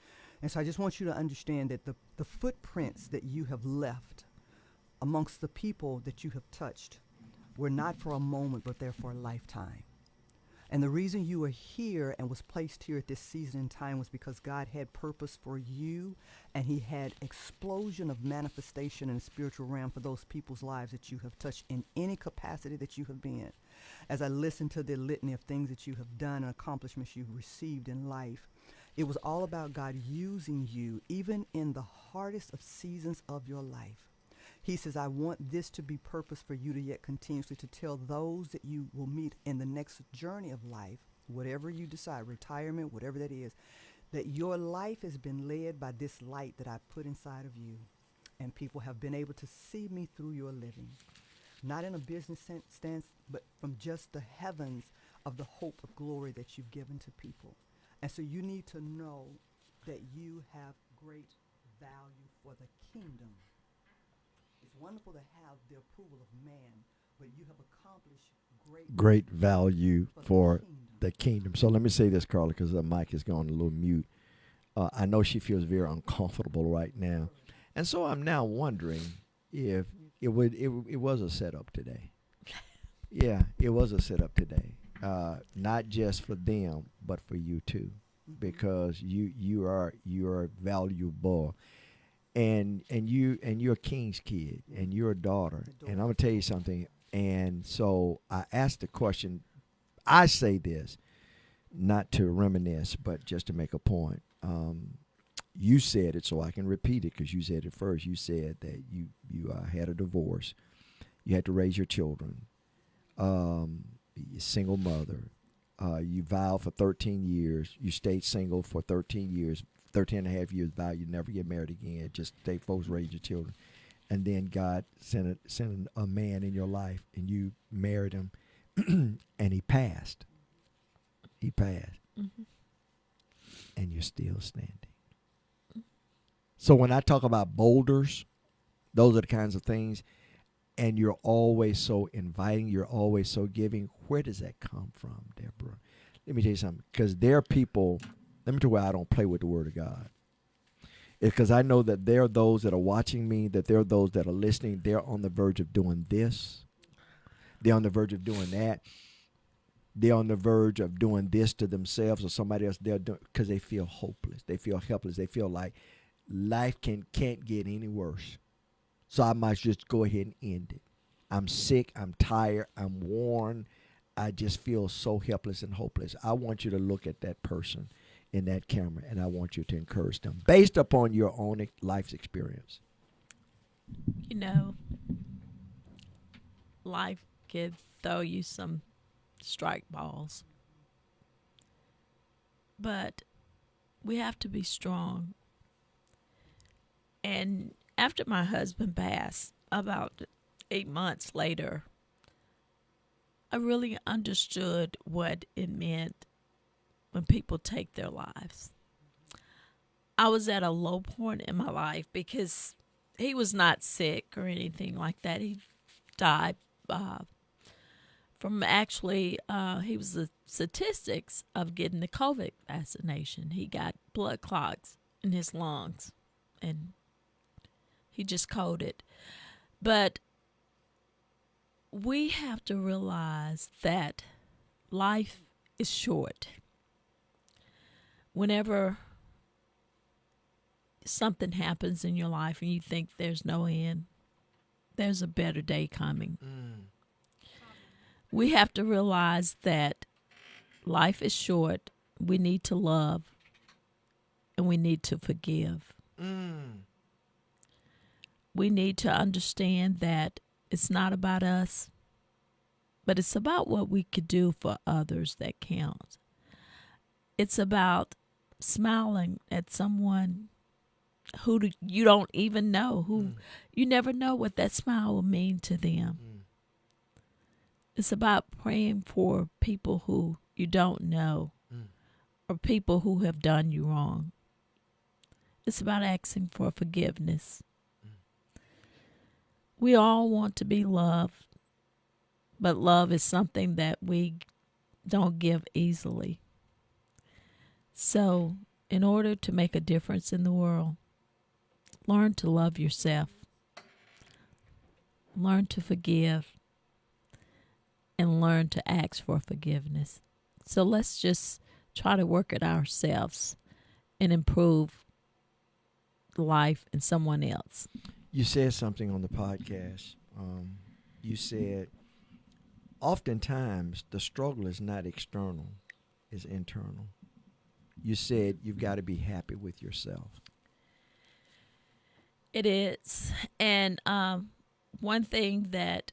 And so I just want you to understand that the footprints that you have left amongst the people that you have touched were not for a moment, but they're for a lifetime. And the reason you are here and was placed here at this season in time was because God had purpose for you, and he had explosion of manifestation in the spiritual realm for those people's lives that you have touched in any capacity that you have been. As I listened to the litany of things that you have done and accomplishments you've received in life, it was all about God using you even in the hardest of seasons of your life. He says, I want this to be purpose for you to yet continuously to tell those that you will meet in the next journey of life, whatever you decide, retirement, whatever that is, that your life has been led by this light that I put inside of you. And people have been able to see me through your living, not in a business stance, but from just the heavens of the hope of glory that you've given to people. And so you need to know that you have great value for the kingdom. It's wonderful to have the approval of man, but you have accomplished Great value for the the kingdom. So let me say this, Carla, because the mic is going a little mute. I know she feels very uncomfortable right now. And so I'm now wondering if it was a setup today. Yeah, it was a setup today. Not just for them, but for you too, because you are valuable, and you're a king's kid, and you're a daughter. And I'm gonna tell you something. And so I asked the question. I say this not to reminisce, but just to make a point. You said it, so I can repeat it because you said it first. You said that you had a divorce. You had to raise your children. You're a single mother. You vowed for 13 years. You stayed single for 13 years, 13 and a half years vow you never get married again. Just stay folks, raise your children. And then God sent a man in your life, and you married him, and he passed. He passed. Mm-hmm. And you're still standing. So when I talk about boulders, those are the kinds of things, and you're always so inviting, you're always so giving. Where does that come from, Deborah? Let me tell you something, because there are people, let me tell you why I don't play with the word of God. It's because I know that there are those that are watching me, that there are those that are listening. They're on the verge of doing this. They're on the verge of doing that. They're on the verge of doing this to themselves or somebody else. They're doing because they feel hopeless. They feel helpless. They feel like life can't get any worse. So I might just go ahead and end it. I'm sick. I'm tired. I'm worn. I just feel so helpless and hopeless. I want you to look at that person in that camera, and I want you to encourage them based upon your own life's experience. You know, life can throw you some strike balls. But we have to be strong. And after my husband passed, about 8 months later, I really understood what it meant when people take their lives. I was at a low point in my life because he was not sick or anything like that. He died from actually, he was the statistics of getting the COVID vaccination. He got blood clots in his lungs, and he just coded. But we have to realize that life is short. Whenever something happens in your life and you think there's no end, there's a better day coming. We have to realize that life is short. We need to love, and we need to forgive. We need to understand that it's not about us, but it's about what we could do for others that counts. It's about smiling at someone who you don't even know, who you never know what that smile will mean to them. It's about praying for people who you don't know or people who have done you wrong. It's about asking for forgiveness. We all want to be loved, but love is something that we don't give easily. So, in order to make a difference in the world, learn to love yourself, learn to forgive, and learn to ask for forgiveness. So let's just try to work it ourselves and improve life in someone else. You said something on the podcast. You said, oftentimes the struggle is not external, it's internal. You said you've got to be happy with yourself. It is. And one thing that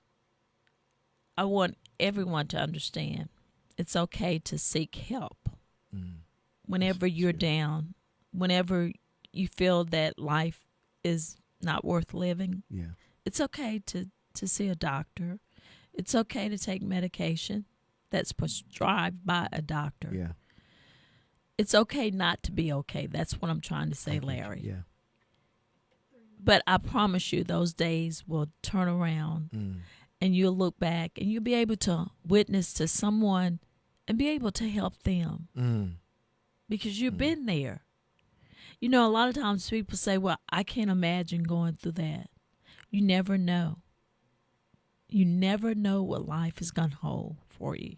I want everyone to understand, it's okay to seek help whenever you're down, whenever you feel that life is not worth living. Yeah. It's okay to see a doctor. It's okay to take medication that's prescribed by a doctor. Yeah. It's okay not to be okay. That's what I'm trying to say, Larry. Yeah. But I promise you those days will turn around and you'll look back and you'll be able to witness to someone and be able to help them because you've been there. You know, a lot of times people say, well, I can't imagine going through that. You never know. You never know what life is going to hold for you.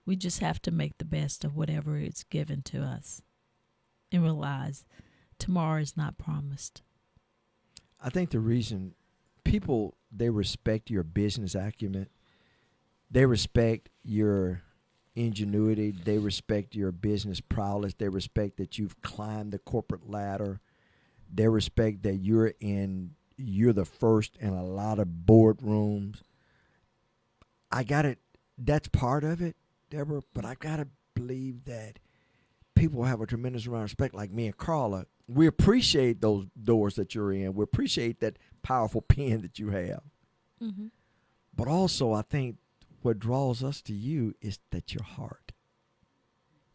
We just have to make the best of whatever is given to us and realize tomorrow is not promised. I think the reason people, they respect your business acumen, they respect your ingenuity, they respect your business prowess, they respect that you've climbed the corporate ladder, they respect that you're the first in a lot of boardrooms. I got it. That's part of it, Deborah, but I got to believe that people have a tremendous amount of respect, like me and Carla. We appreciate those doors that you're in. We appreciate that powerful pen that you have. Mm-hmm. But also, I think what draws us to you is that your heart.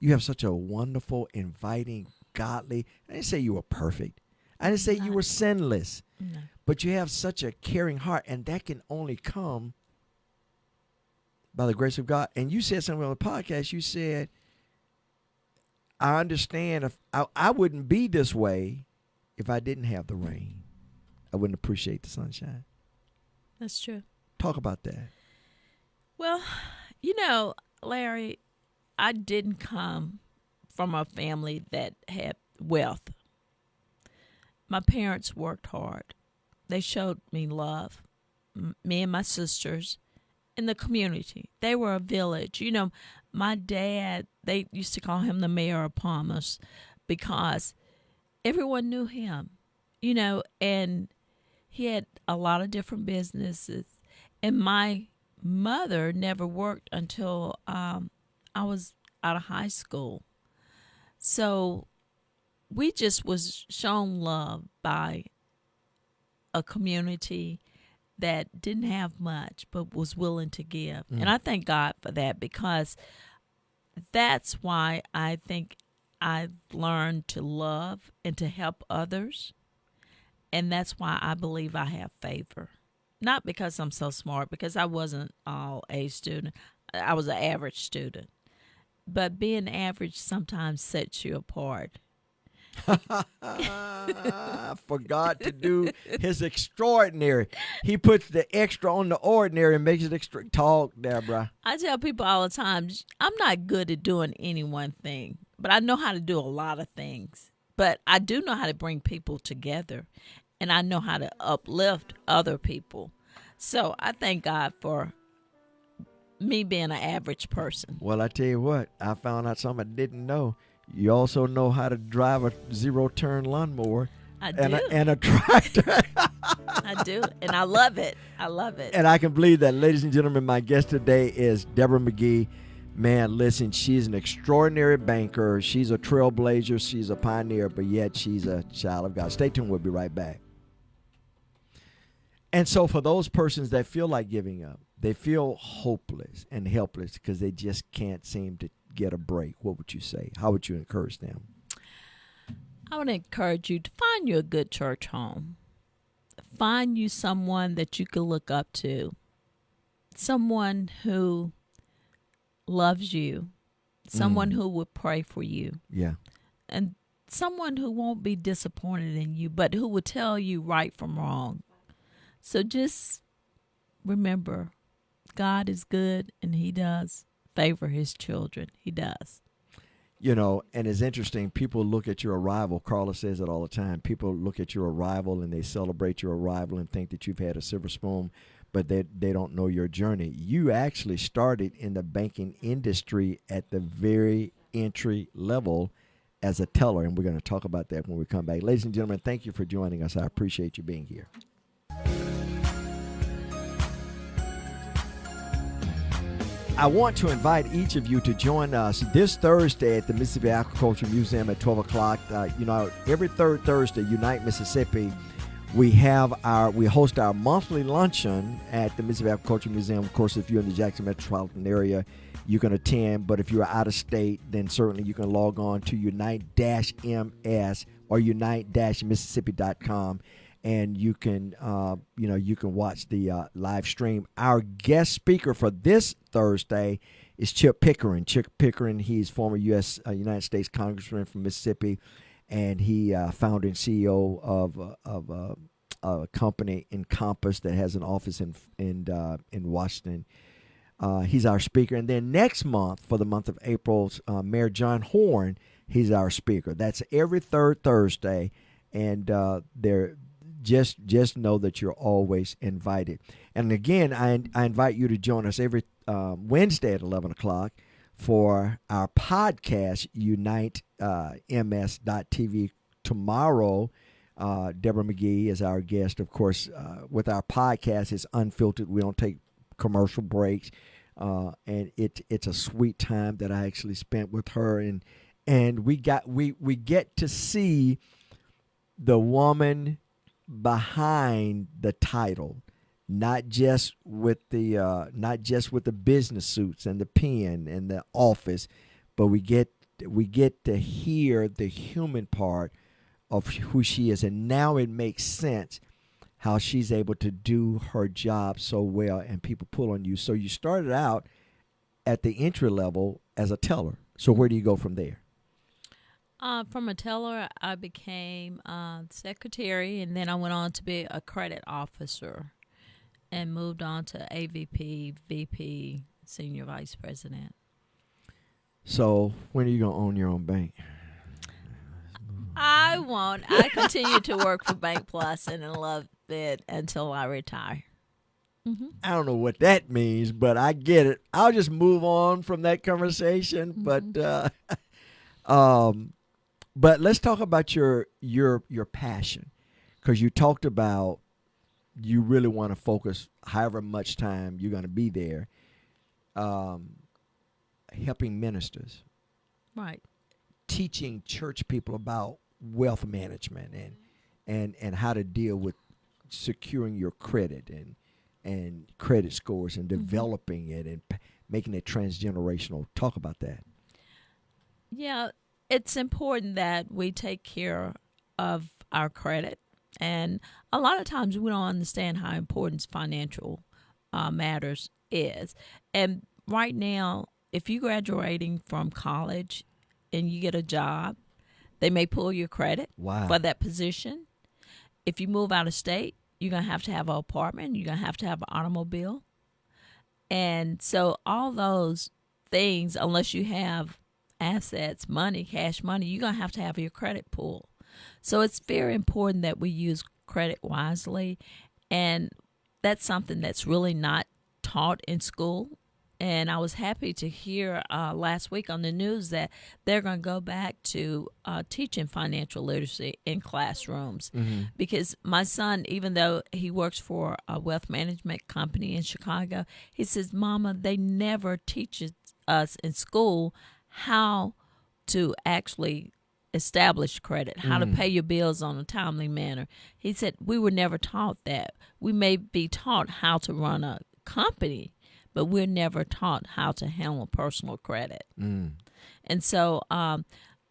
You have such a wonderful, inviting, godly. I didn't say you were perfect. I didn't say you were sinless. No. But you have such a caring heart, and that can only come by the grace of God. And you said something on the podcast. You said, I understand if I wouldn't be this way if I didn't have the rain. I wouldn't appreciate the sunshine. That's true. Talk about that. Well, you know, Larry, I didn't come from a family that had wealth. My parents worked hard. They showed me love, me and my sisters, in the community. They were a village. You know, my dad, they used to call him the mayor of Palmas because everyone knew him, you know, and he had a lot of different businesses. And my mother never worked until I was out of high school. So we just was shown love by a community that didn't have much but was willing to give. And I thank God for that, because that's why I think I've learned to love and to help others. And that's why I believe I have favor. Not because I'm so smart, because I wasn't all A student. I was an average student. But being average sometimes sets you apart. For God to do his extraordinary. He puts the extra on the ordinary and makes it extra. Talk, Deborah. I tell people all the time, I'm not good at doing any one thing, but I know how to do a lot of things. But I do know how to bring people together, and I know how to uplift other people. So I thank God for me being an average person. Well, I tell you what, I found out something I didn't know. You also know how to drive a zero-turn lawnmower. I do. And a tractor. I do, and I love it. I love it. And I can believe that. Ladies and gentlemen, my guest today is Debra McGee. Man, listen, she's an extraordinary banker. She's a trailblazer. She's a pioneer, but yet she's a child of God. Stay tuned. We'll be right back. And so for those persons that feel like giving up, they feel hopeless and helpless because they just can't seem to get a break, what would you say? How would you encourage them? I would encourage you to find you a good church home. Find you someone that you can look up to. Someone who loves you. Someone who would pray for you. Yeah. And someone who won't be disappointed in you, but who will tell you right from wrong. So just remember, God is good, and he does favor his children. He does. You know, and it's interesting. People look at your arrival. Carla says it all the time. People look at your arrival and they celebrate your arrival and think that you've had a silver spoon, but they don't know your journey. You actually started in the banking industry at the very entry level as a teller, and we're going to talk about that when we come back. Ladies and gentlemen, thank you for joining us. I appreciate you being here. I want to invite each of you to join us this Thursday at the Mississippi Agriculture Museum at 12 o'clock. Every third Thursday, Unite Mississippi, we host our monthly luncheon at the Mississippi Agriculture Museum. Of course, if you're in the Jackson metropolitan area, you can attend. But if you're out of state, then certainly you can log on to unite-ms or unite-mississippi.com. And you can, you can watch the live stream. Our guest speaker for this Thursday is Chip Pickering. Chip Pickering, he's former United States Congressman from Mississippi, and he founder and CEO of a company Encompass that has an office in Washington. He's our speaker. And then next month, for the month of April, Mayor John Horn, he's our speaker. That's every third Thursday, and Just know that you're always invited. And again, I invite you to join us every Wednesday at 11 o'clock for our podcast, UniteMS.TV. Tomorrow, Debra McGee is our guest. Of course, with our podcast, it's unfiltered. We don't take commercial breaks. And it's a sweet time that I actually spent with her. And we get to see the woman behind the title, not just with the business suits and the pen and the office, but we get to hear the human part of who she is. And now it makes sense how she's able to do her job so well, and people pull on you. So you started out at the entry level as a teller. So where do you go from there? From a teller, I became secretary, and then I went on to be a credit officer and moved on to AVP, VP, senior vice president. So when are you going to own your own bank? I won't. I continue to work for BankPlus and I love it until I retire. Mm-hmm. I don't know what that means, but I get it. I'll just move on from that conversation. Mm-hmm. But let's talk about your passion, because you talked about you really want to focus however much time you're going to be there, helping ministers, Right, teaching church people about wealth management and how to deal with securing your credit and credit scores and developing it and making it transgenerational. Talk about that. Yeah, it's important that we take care of our credit. And a lot of times we don't understand how important financial matters is. And right now, if you're graduating from college and you get a job, they may pull your credit for that position. If you move out of state, you're going to have an apartment. You're going to have an automobile. And so all those things, unless you have assets, money, cash money, you're going to have your credit pulled. So it's very important that we use credit wisely. And that's something that's really not taught in school. And I was happy to hear last week on the news that they're going to go back to teaching financial literacy in classrooms. Because my son, even though he works for a wealth management company in Chicago, he says, Mama, they never teach us in school how to actually establish credit, how to pay your bills on a timely manner. He said, we were never taught that. We may be taught how to run a company, but we're never taught how to handle personal credit. And so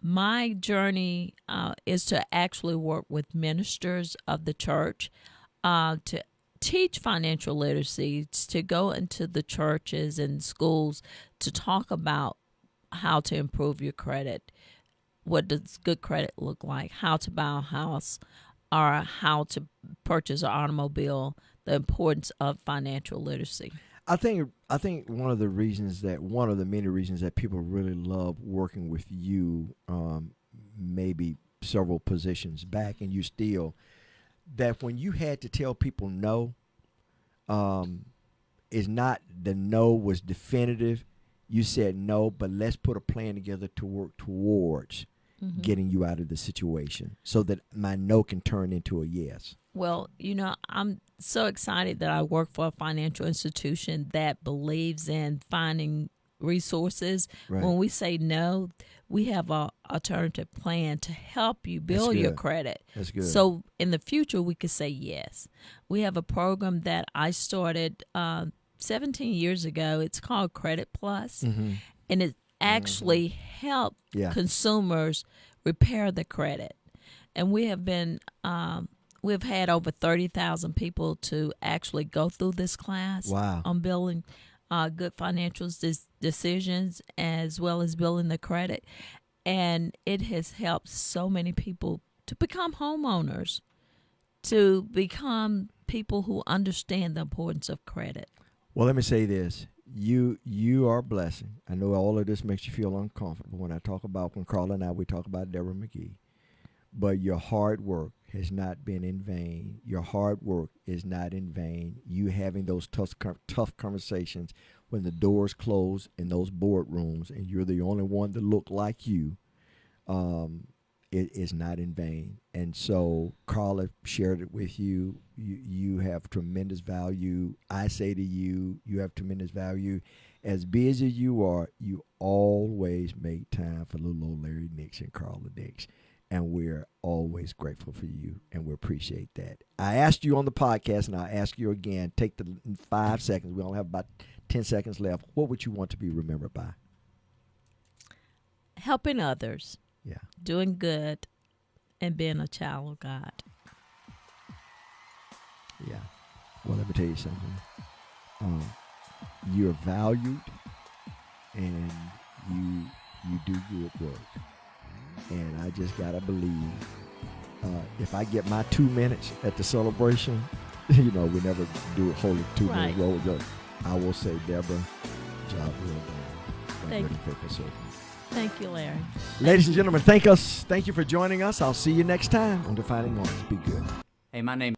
my journey is to actually work with ministers of the church to teach financial literacy, to go into the churches and schools to talk about how to improve your credit. What does good credit look like? How to buy a house or how to purchase an automobile, the importance of financial literacy. I think one of the many reasons that people really love working with you, maybe several positions back, and you still, that when you had to tell people no, is not the no was definitive. You said no, but let's put a plan together to work towards getting you out of the situation so that my no can turn into a yes. Well, I'm so excited that I work for a financial institution that believes in finding resources. Right. When we say no, we have an alternative plan to help you build your credit. That's good. So in the future, we could say yes. We have a program that I started 17 years ago. It's called Credit Plus, and it actually helps consumers repair the credit. And we have been we've had over 30,000 people to actually go through this class on building good financial decisions as well as building the credit. And it has helped so many people to become homeowners, to become people who understand the importance of credit. Well, let me say this. You are a blessing. I know all of this makes you feel uncomfortable when Carla and we talk about Debra McGee. But your hard work has not been in vain. Your hard work is not in vain. You having those tough conversations when the doors close in those boardrooms and you're the only one that look like you, it is not in vain. And so Carla shared it with you. You have tremendous value. I say to you, you have tremendous value. As busy as you are, you always make time for little old Larry Nix and Carla Nix. And we're always grateful for you, and we appreciate that. I asked you on the podcast, and I'll ask you again. Take the 5 seconds. We only have about 10 seconds left. What would you want to be remembered by? Helping others. Yeah. Doing good, and being a child of God. Yeah. Well, let me tell you something. You're valued, and you do good work. And I just got to believe if I get my 2 minutes at the celebration, we never do a whole 2 minute roll. I will say, Debra, job well done. Thank you, Larry. Ladies and gentlemen, thank you for joining us. I'll see you next time on Defining Moments. Be good. Hey, my name